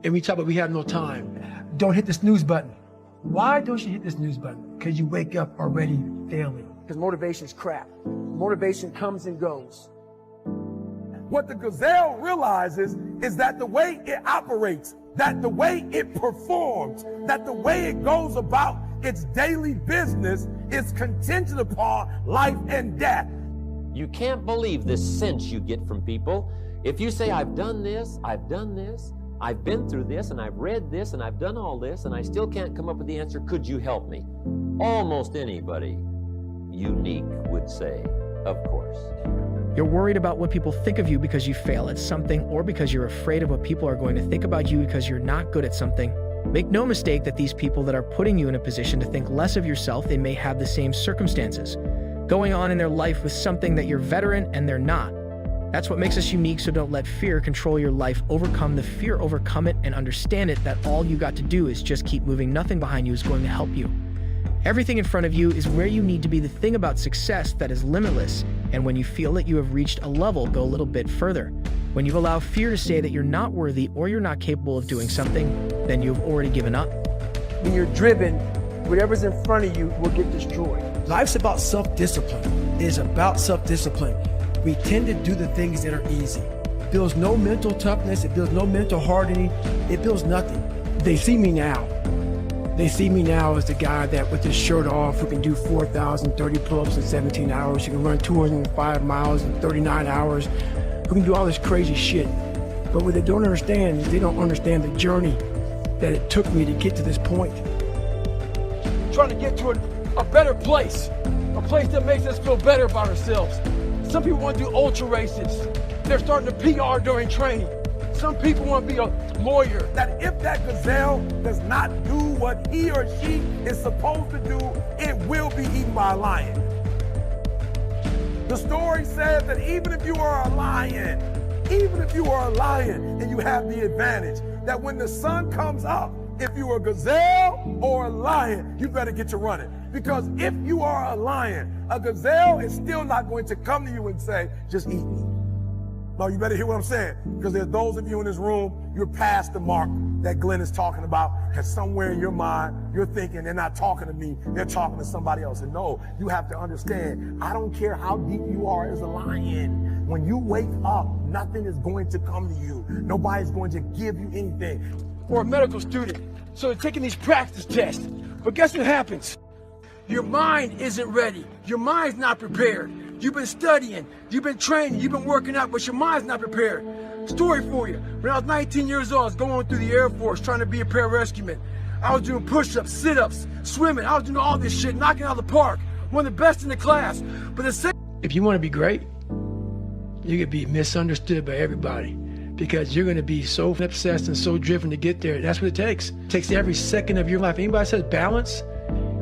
And we talk about we have no time. Don't hit the snooze button. Why don't you hit the snooze button? Because you wake up already failing. Because motivation is crap. Motivation comes and goes. What the gazelle realizes is that the way it operates, that the way it performs, that the way it goes about its daily business is contingent upon life and death. You can't believe this sense you get from people. If you say, I've done this, I've been through this, and I've read this, and I've done all this, and I still can't come up with the answer, could you help me? Almost anybody unique would say, of course. You're worried about what people think of you because you fail at something, or because you're afraid of what people are going to think about you because you're not good at something. Make no mistake that these people that are putting you in a position to think less of yourself, they may have the same circumstances going on in their life with something that you're veteran and they're not. That's what makes us unique, so don't let fear control your life. Overcome the fear, overcome it, and understand it that all you got to do is just keep moving. Nothing behind you is going to help you. Everything in front of you is where you need to be. The thing about success that is limitless, and when you feel that you have reached a level, go a little bit further. When you allow fear to say that you're not worthy or you're not capable of doing something, then you've already given up. When you're driven, whatever's in front of you will get destroyed. Life's about self-discipline. It is about self-discipline. We tend to do the things that are easy. It builds no mental toughness. It builds no mental hardening. It builds nothing. They see me now. They see me now as the guy that with his shirt off who can do 4,030 pull-ups in 17 hours, who can run 205 miles in 39 hours, who can do all this crazy shit. But what they don't understand is they don't understand the journey that it took me to get to this point. Trying to get to a better place, a place that makes us feel better about ourselves. Some people want to do ultra races. They're starting to PR during training. Some people want to be a lawyer. That if that gazelle does not do what he or she is supposed to do, it will be eaten by a lion. The story says that even if you are a lion, and you have the advantage, that when the sun comes up, if you're a gazelle or a lion, you better get to running. Because if you are a lion, a gazelle is still not going to come to you and say, just eat me. No, you better hear what I'm saying. Because there's those of you in this room, you're past the mark that Glenn is talking about. Because somewhere in your mind, you're thinking they're not talking to me, they're talking to somebody else. And no, you have to understand, I don't care how deep you are as a lion. When you wake up, nothing is going to come to you. Nobody's going to give you anything. Or a medical student, so they're taking these practice tests. But guess what happens? Your mind isn't ready. Your mind's not prepared. You've been studying, you've been training, you've been working out, but your mind's not prepared. Story for you. When I was 19 years old, I was going through the Air Force trying to be a pararescueman. I was doing push-ups, sit-ups, swimming. I was doing all this shit, knocking out of the park. One of the best in the class. But if you want to be great, you're going to be misunderstood by everybody. Because you're going to be so obsessed and so driven to get there. That's what it takes. It takes every second of your life. Anybody says balance,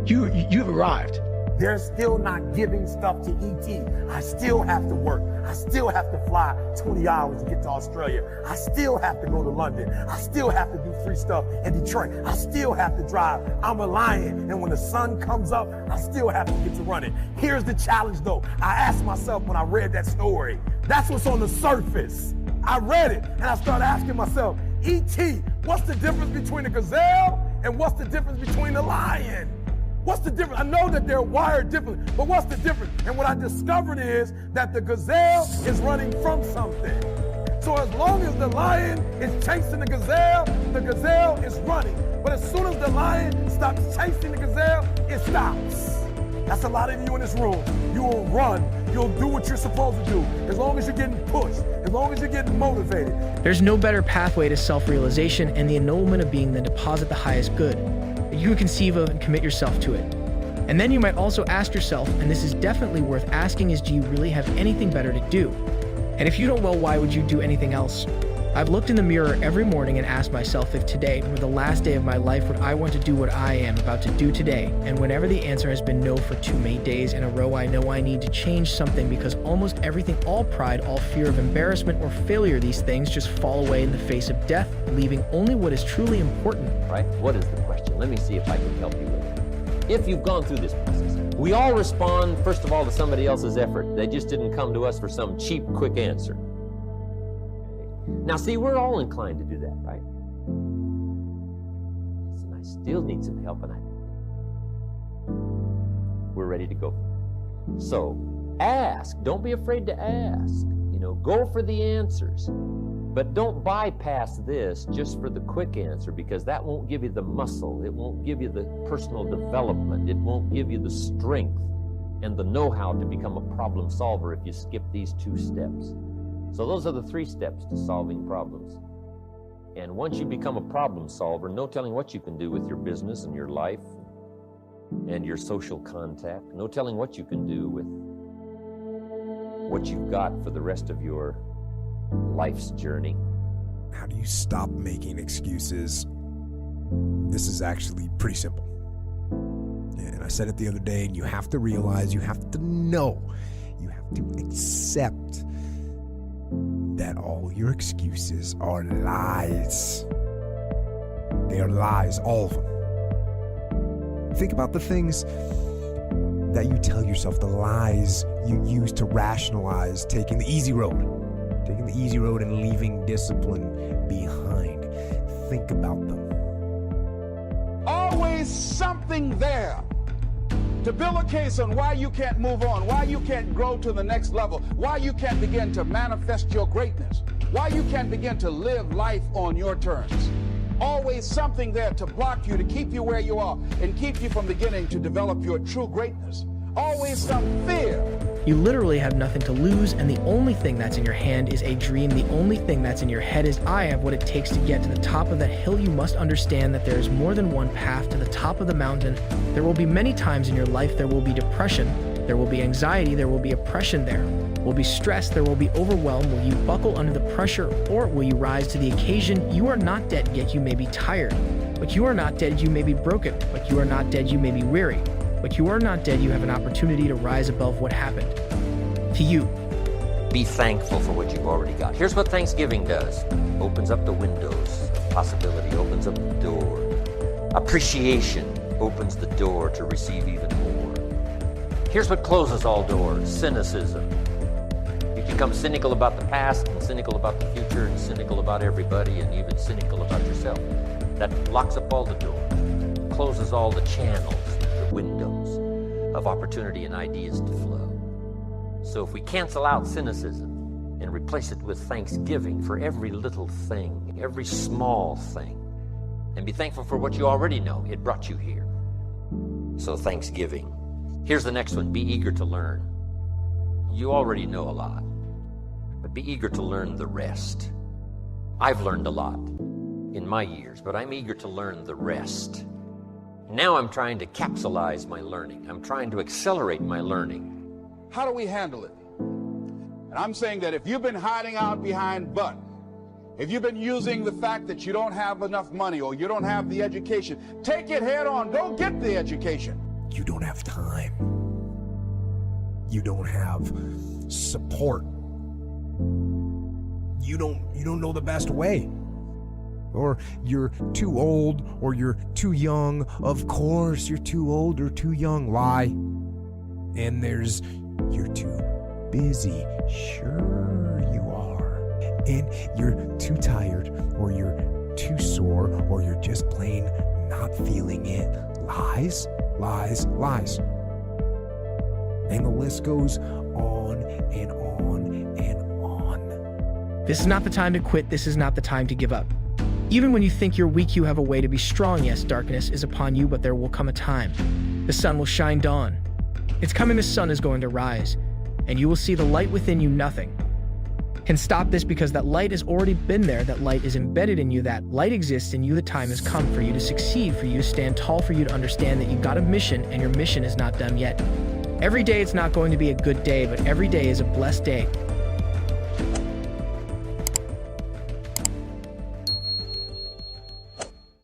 you've arrived. They're still not giving stuff to ET. I still have to work. I still have to fly 20 hours to get to Australia. I still have to go to London. I still have to do free stuff in Detroit. I still have to drive. I'm a lion, and when the sun comes up, I still have to get to running. Here's the challenge, though. I asked myself when I read that story, that's what's on the surface. I read it, and I started asking myself, E.T., what's the difference between a gazelle and what's the difference between a lion? What's the difference? I know that they're wired differently, but what's the difference? And what I discovered is that the gazelle is running from something. So as long as the lion is chasing the gazelle is running. But as soon as the lion stops chasing the gazelle, it stops. That's a lot of you in this room. You will run. You'll do what you're supposed to do. As long as you're getting pushed, as long as you're getting motivated. There's no better pathway to self-realization and the ennoblement of being than to deposit the highest good that you conceive of and commit yourself to it. And then you might also ask yourself, and this is definitely worth asking, is do you really have anything better to do? And if you don't, well, why would you do anything else? I've looked in the mirror every morning and asked myself if today were the last day of my life, would I want to do what I am about to do today? And whenever the answer has been no for too many days in a row, I know I need to change something, because almost everything, all pride, all fear of embarrassment or failure, these things just fall away in the face of death, leaving only what is truly important. Right? What is the question? Let me see if I can help you with it. If you've gone through this process, we all respond, first of all, to somebody else's effort. They just didn't come to us for some cheap, quick answer. Now, see, we're all inclined to do that, right? still need some help, and we're ready to go. So ask. Don't be afraid to ask. Go for the answers. But don't bypass this just for the quick answer, because that won't give you the muscle. It won't give you the personal development. It won't give you the strength and the know-how to become a problem solver if you skip these 2 steps. So those are the 3 steps to solving problems. And once you become a problem solver, no telling what you can do with your business and your life and your social contact. No telling what you can do with what you've got for the rest of your life's journey. How do you stop making excuses? This is actually pretty simple. And I said it the other day, and you have to realize, you have to know, you have to accept that all your excuses are lies. They are lies, all of them. Think about the things that you tell yourself, the lies you use to rationalize taking the easy road and leaving discipline behind. Think about them. Always something there to build a case on why you can't move on, why you can't grow to the next level, why you can't begin to manifest your greatness, why you can't begin to live life on your terms. Always something there to block you, to keep you where you are, and keep you from beginning to develop your true greatness. Always some fear. You literally have nothing to lose, and the only thing that's in your hand is a dream. The only thing that's in your head is, I have what it takes to get to the top of that hill. You must understand that there is more than one path to the top of the mountain. There will be many times in your life there will be depression, there will be anxiety, there will be oppression, there will be stress, there will be overwhelm. Will you buckle under the pressure, or will you rise to the occasion? You are not dead, yet you may be tired. But you are not dead, you may be broken. But you are not dead, you may be weary. But you are not dead, you have an opportunity to rise above what happened to you. Be thankful for what you've already got. Here's what Thanksgiving does. Opens up the windows of possibility, opens up the door. Appreciation opens the door to receive even more. Here's what closes all doors: cynicism. You become cynical about the past, and cynical about the future, and cynical about everybody, and even cynical about yourself. That locks up all the doors, closes all the channels, the windows of opportunity and ideas to flow. So if we cancel out cynicism and replace it with thanksgiving for every little thing, every small thing, and be thankful for what you already know, it brought you here. So Thanksgiving. Here's the next one: be eager to learn. You already know a lot, but be eager to learn the rest. I've learned a lot in my years, but I'm eager to learn the rest. Now I'm trying to capsulize my learning. I'm trying to accelerate my learning. How do we handle it? And I'm saying that if you've been hiding out behind but, if you've been using the fact that you don't have enough money or you don't have the education, take it head on. Go get the education. You don't have time. You don't have support. You don't know the best way. Or you're too old, or you're too young. Of course you're too old or too young. Lie. And there's, you're too busy. Sure you are. And you're too tired, or you're too sore, or you're just plain not feeling it. Lies, lies, lies. And the list goes on and on and on. This is not the time to quit. This is not the time to give up. Even when you think you're weak, you have a way to be strong. Yes, darkness is upon you, but there will come a time. The sun will shine dawn. It's coming, the sun is going to rise, and you will see the light within you. Nothing can stop this, because that light has already been there. That light is embedded in you. That light exists in you. The time has come for you to succeed, for you to stand tall, for you to understand that you've got a mission, and your mission is not done yet. Every day it's not going to be a good day, but every day is a blessed day.